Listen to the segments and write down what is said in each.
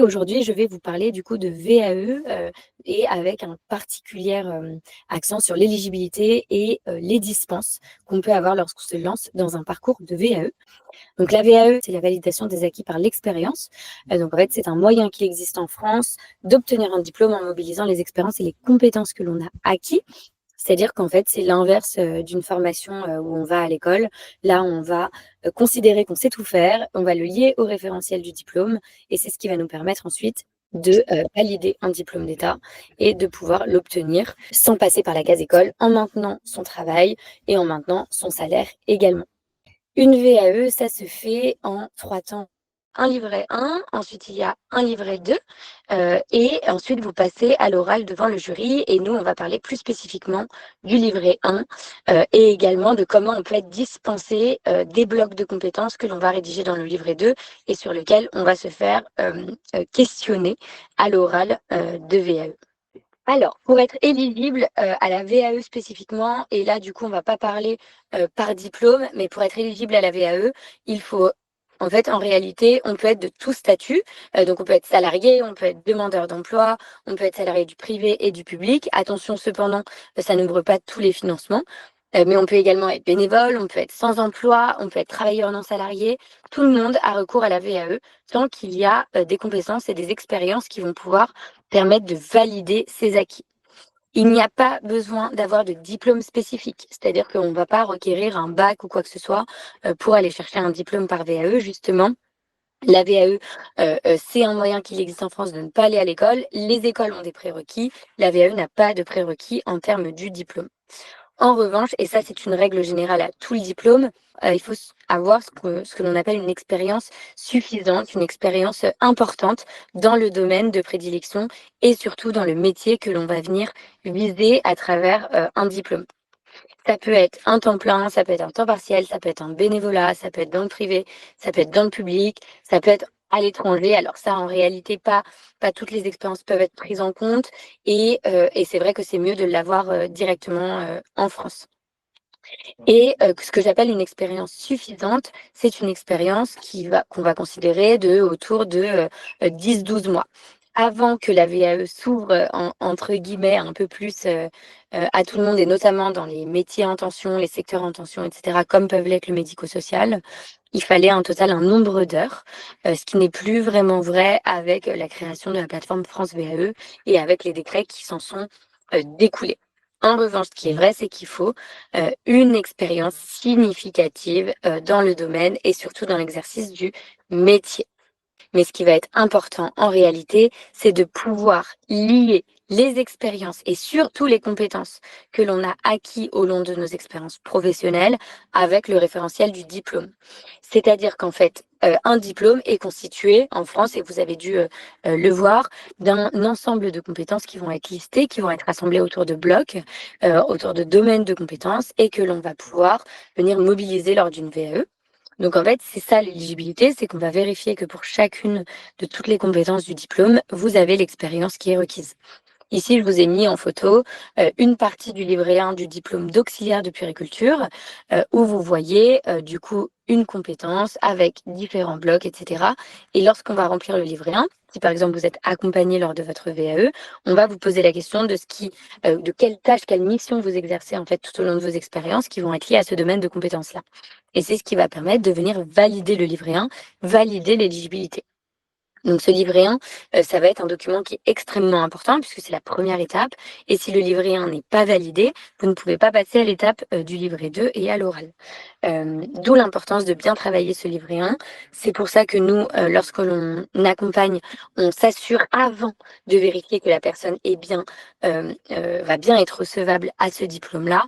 aujourd'hui, je vais vous parler du coup de VAE, et avec un particulier, accent sur l'éligibilité et les dispenses qu'on peut avoir lorsqu'on se lance dans un parcours de VAE. Donc la VAE, c'est la validation des acquis par l'expérience. Donc en fait, c'est un moyen qui existe en France d'obtenir un diplôme en mobilisant les expériences et les compétences que l'on a acquis. C'est-à-dire qu'en fait, c'est l'inverse, d'une formation, où on va à l'école. Là, on va, considérer qu'on sait tout faire, on va le lier au référentiel du diplôme et c'est ce qui va nous permettre ensuite de, valider un diplôme d'État et de pouvoir l'obtenir sans passer par la case école, en maintenant son travail et en maintenant son salaire également. Une VAE, ça se fait en 3 temps. Un livret 1, ensuite il y a un livret 2, et ensuite vous passez à l'oral devant le jury et nous, on va parler plus spécifiquement du livret 1, et également de comment on peut être dispensé, des blocs de compétences que l'on va rédiger dans le livret 2 et sur lequel on va se faire, questionner à l'oral, de VAE. Alors, pour être éligible, à la VAE spécifiquement et là, du coup, on va pas parler, par diplôme, mais pour être éligible à la VAE, il faut en fait, en réalité, on peut être de tout statut, donc on peut être salarié, on peut être demandeur d'emploi, on peut être salarié du privé et du public. Attention cependant, ça n'ouvre pas tous les financements, mais on peut également être bénévole, on peut être sans emploi, on peut être travailleur non salarié. Tout le monde a recours à la VAE tant qu'il y a, des compétences et des expériences qui vont pouvoir permettre de valider ses acquis. Il n'y a pas besoin d'avoir de diplôme spécifique, c'est-à-dire qu'on ne va pas requérir un bac ou quoi que ce soit pour aller chercher un diplôme par VAE. Justement, la VAE, c'est un moyen qu'il existe en France de ne pas aller à l'école. Les écoles ont des prérequis. La VAE n'a pas de prérequis en termes du diplôme. En revanche, et ça c'est une règle générale à tout le diplôme, il faut avoir ce que l'on appelle une expérience suffisante, une expérience importante dans le domaine de prédilection et surtout dans le métier que l'on va venir viser à travers un diplôme. Ça peut être un temps plein, ça peut être un temps partiel, ça peut être un bénévolat, ça peut être dans le privé, ça peut être dans le public, ça peut être à l'étranger. Alors ça, en réalité, pas toutes les expériences peuvent être prises en compte et c'est vrai que c'est mieux de l'avoir directement en France. Et ce que j'appelle une expérience suffisante, c'est une expérience qu'on va considérer de autour de 10-12 mois. Avant que la VAE s'ouvre, entre guillemets, un peu plus à tout le monde et notamment dans les métiers en tension, les secteurs en tension, etc., comme peuvent l'être le médico-social, il fallait en total un nombre d'heures, ce qui n'est plus vraiment vrai avec la création de la plateforme France VAE et avec les décrets qui s'en sont découlés. En revanche, ce qui est vrai, c'est qu'il faut une expérience significative dans le domaine et surtout dans l'exercice du métier. Mais ce qui va être important en réalité, c'est de pouvoir lier les expériences et surtout les compétences que l'on a acquis au long de nos expériences professionnelles avec le référentiel du diplôme. C'est-à-dire qu'en fait, un diplôme est constitué en France, et vous avez dû le voir, d'un ensemble de compétences qui vont être listées, qui vont être assemblées autour de blocs, autour de domaines de compétences et que l'on va pouvoir venir mobiliser lors d'une VAE. Donc en fait, c'est ça l'éligibilité, c'est qu'on va vérifier que pour chacune de toutes les compétences du diplôme, vous avez l'expérience qui est requise. Ici, je vous ai mis en photo une partie du livret 1 du diplôme d'auxiliaire de puériculture, où vous voyez du coup une compétence avec différents blocs, etc. Et lorsqu'on va remplir le livret 1, si par exemple vous êtes accompagné lors de votre VAE, on va vous poser la question de quelles tâches, quelles missions vous exercez en fait tout au long de vos expériences qui vont être liées à ce domaine de compétences-là. Et c'est ce qui va permettre de venir valider le livret 1, valider l'éligibilité. Donc ce livret 1, ça va être un document qui est extrêmement important puisque c'est la première étape et si le livret 1 n'est pas validé, vous ne pouvez pas passer à l'étape, du livret 2 et à l'oral. D'où l'importance de bien travailler ce livret 1. C'est pour ça que nous, lorsque l'on accompagne, on s'assure avant de vérifier que la personne est bien, va bien être recevable à ce diplôme-là,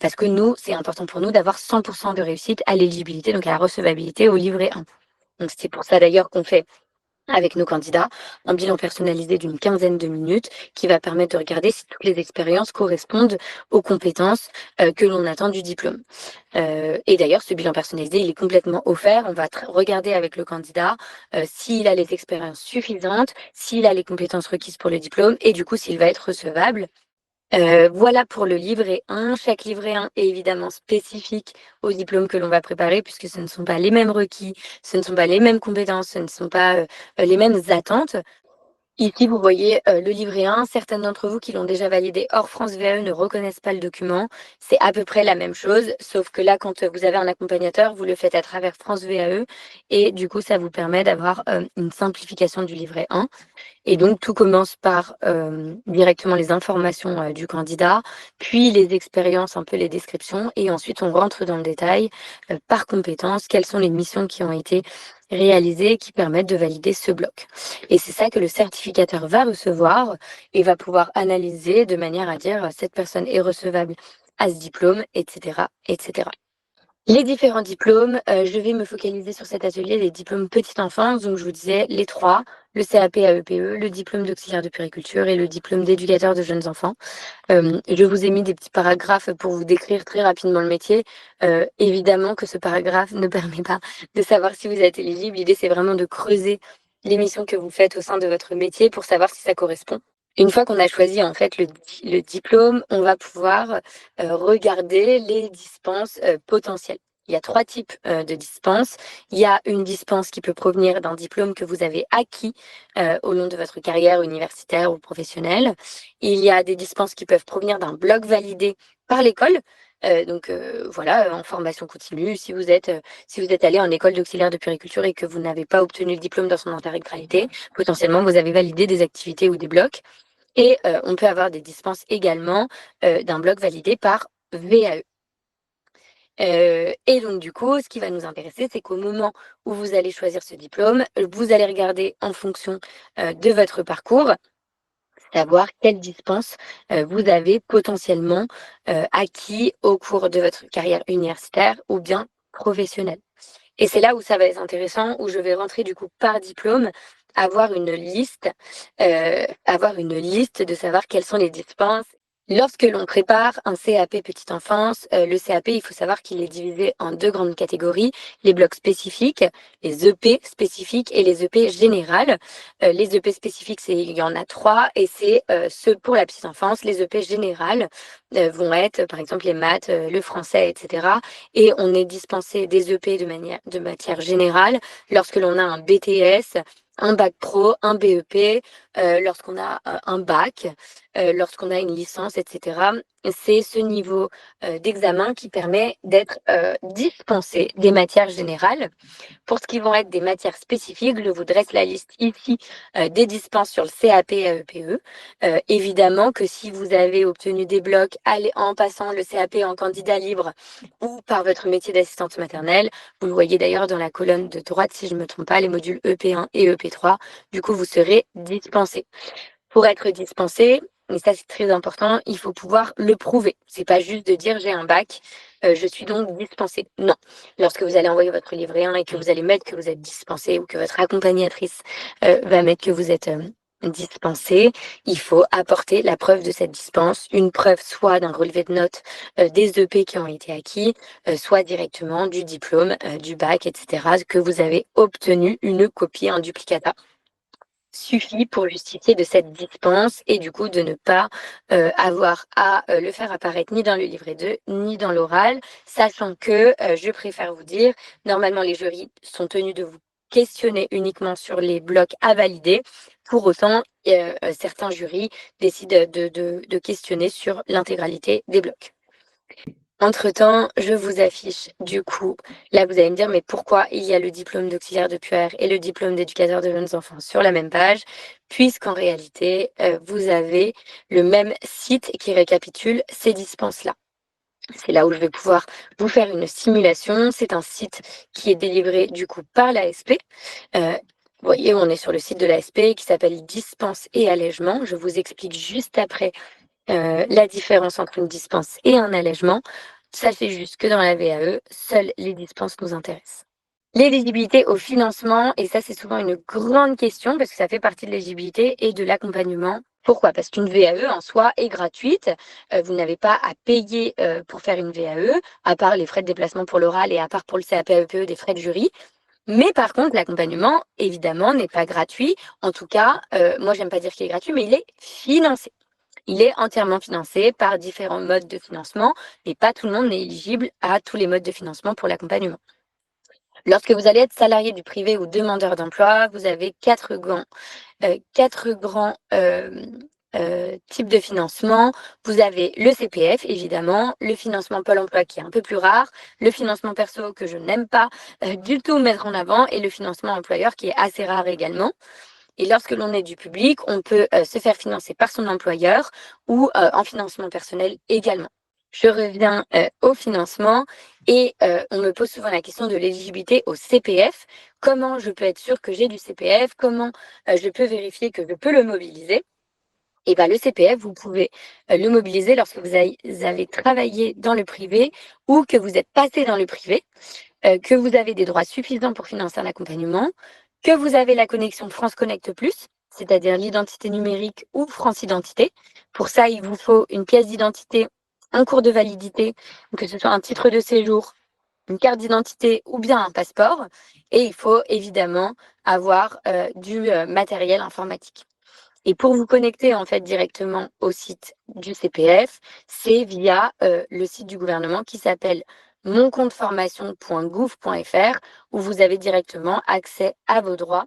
parce que nous, c'est important pour nous d'avoir 100 de réussite à l'éligibilité, donc à la recevabilité au livret 1. Donc c'est pour ça d'ailleurs qu'on fait avec nos candidats, un bilan personnalisé d'une quinzaine de minutes qui va permettre de regarder si toutes les expériences correspondent aux compétences que l'on attend du diplôme. Et d'ailleurs, ce bilan personnalisé, il est complètement offert. On va regarder avec le candidat s'il a les expériences suffisantes, s'il a les compétences requises pour le diplôme et du coup s'il va être recevable. Voilà pour le livret 1. Chaque livret 1 est évidemment spécifique au diplôme que l'on va préparer puisque ce ne sont pas les mêmes requis, ce ne sont pas les mêmes compétences, ce ne sont pas, les mêmes attentes. Ici, vous voyez, le livret 1. Certaines d'entre vous qui l'ont déjà validé hors France VAE ne reconnaissent pas le document. C'est à peu près la même chose, sauf que là, quand, vous avez un accompagnateur, vous le faites à travers France VAE et du coup, ça vous permet d'avoir, une simplification du livret 1. Et donc tout commence par, directement les informations, du candidat, puis les expériences, un peu les descriptions et ensuite on rentre dans le détail, par compétences, quelles sont les missions qui ont été réalisées qui permettent de valider ce bloc. Et c'est ça que le certificateur va recevoir et va pouvoir analyser de manière à dire: «Cette personne est recevable à ce diplôme» et cetera et cetera. Les différents diplômes, je vais me focaliser sur cet atelier, les diplômes petite enfance, donc je vous disais les 3, le CAP AEPE, le diplôme d'auxiliaire de puériculture et le diplôme d'éducateur de jeunes enfants. Je vous ai mis des petits paragraphes pour vous décrire très rapidement le métier. Évidemment que ce paragraphe ne permet pas de savoir si vous êtes éligible. L'idée, c'est vraiment de creuser les missions que vous faites au sein de votre métier pour savoir si ça correspond. Une fois qu'on a choisi en fait le diplôme, on va pouvoir, regarder les dispenses, potentielles. Il y a 3 types, de dispenses. Il y a une dispense qui peut provenir d'un diplôme que vous avez acquis, au long de votre carrière universitaire ou professionnelle. Il y a des dispenses qui peuvent provenir d'un bloc validé par l'école, donc voilà, en formation continue. Si vous êtes allé en école d'auxiliaire de puériculture et que vous n'avez pas obtenu le diplôme dans son intégralité, potentiellement vous avez validé des activités ou des blocs. Et on peut avoir des dispenses également, d'un bloc validé par VAE. Et donc du coup, ce qui va nous intéresser, c'est qu'au moment où vous allez choisir ce diplôme, vous allez regarder en fonction, de votre parcours, savoir quelle dispense, vous avez potentiellement, acquis au cours de votre carrière universitaire ou bien professionnelle. Et c'est là où ça va être intéressant, où je vais rentrer du coup par diplôme, avoir une liste de savoir quelles sont les dispenses. Lorsque l'on prépare un CAP petite enfance, le CAP, il faut savoir qu'il est divisé en 2 grandes catégories, les blocs spécifiques, les EP spécifiques et les EP générales. Les EP spécifiques, il y en a 3 et c'est, ceux pour la petite enfance. Les EP générales, vont être, par exemple, les maths, le français et cetera et on est dispensé des EP de matière générale lorsque l'on a un BTS, un bac pro, un BEP, lorsqu'on a, un bac, lorsqu'on a une licence et cetera. C'est ce niveau, d'examen qui permet d'être, dispensé des matières générales. Pour ce qui vont être des matières spécifiques, je vous dresse la liste ici, des dispenses sur le CAP AEPE. Évidemment que si vous avez obtenu des blocs en passant le CAP en candidat libre ou par votre métier d'assistante maternelle, vous le voyez d'ailleurs dans la colonne de droite si je ne me trompe pas, les modules EP1 et EP3, du coup vous serez dispensé. Pour être dispensé, et ça c'est très important, il faut pouvoir le prouver. C'est pas juste de dire j'ai un bac, je suis donc dispensé. Non. Lorsque vous allez envoyer votre livret 1 et que vous allez mettre que vous êtes dispensé ou que votre accompagnatrice, va mettre que vous êtes, dispensé, il faut apporter la preuve de cette dispense, une preuve soit d'un relevé de notes, des EP qui ont été acquis, soit directement du diplôme, du bac et cetera, que vous avez obtenu une copie, un duplicata suffit pour justifier de cette dispense et du coup de ne pas, avoir à, le faire apparaître ni dans le livret 2 ni dans l'oral, sachant que, je préfère vous dire, normalement les jurys sont tenus de vous questionner uniquement sur les blocs à valider. Pour autant, certains jurys décident de questionner sur l'intégralité des blocs. Entre-temps, je vous affiche du coup, là vous allez me dire, mais pourquoi il y a le diplôme d'auxiliaire de puère et le diplôme d'éducateur de jeunes enfants sur la même page? Puisqu'en réalité, vous avez le même site qui récapitule ces dispenses-là. C'est là où je vais pouvoir vous faire une simulation. C'est un site qui est délivré du coup par l'ASP. Vous voyez, on est sur le site de l'ASP qui s'appelle Dispense et allègement. Je vous explique juste après la différence entre une dispense et un allègement. Sachez juste que dans la VAE, seules les dispenses nous intéressent. L'éligibilité au financement, et ça c'est souvent une grande question parce que ça fait partie de l'éligibilité et de l'accompagnement. Pourquoi? Parce qu'une VAE en soi est gratuite. Vous n'avez pas à payer pour faire une VAE, à part les frais de déplacement pour l'oral et à part pour le CAP-AEPE des frais de jury. Mais par contre, l'accompagnement, évidemment, n'est pas gratuit. En tout cas, moi j'aime pas dire qu'il est gratuit, mais il est financé. il est entièrement financé par différents modes de financement, mais pas tout le monde n'est éligible à tous les modes de financement pour l'accompagnement. Lorsque vous allez être salarié du privé ou demandeur d'emploi, vous avez quatre grands types de financement. Vous avez le CPF, évidemment, le financement Pôle emploi qui est un peu plus rare, le financement perso que je n'aime pas du tout mettre en avant et le financement employeur qui est assez rare également. Et lorsque l'on est du public, on peut se faire financer par son employeur ou en financement personnel également. Je reviens au financement et on me pose souvent la question de l'éligibilité au CPF. Comment je peux être sûre que j'ai du CPF? Comment je peux vérifier que je peux le mobiliser? Et ben, le CPF, vous pouvez le mobiliser lorsque avez travaillé dans le privé ou que vous êtes passé dans le privé, que vous avez des droits suffisants pour financer un accompagnement, que vous avez la connexion France Connect Plus, c'est-à-dire l'identité numérique ou France Identité. Pour ça, il vous faut une pièce d'identité en cours de validité, que ce soit un titre de séjour, une carte d'identité ou bien un passeport. Et il faut évidemment avoir du matériel informatique. Et pour vous connecter en fait directement au site du CPF, c'est via le site du gouvernement qui s'appelle moncompteformation.gouv.fr où vous avez directement accès à vos droits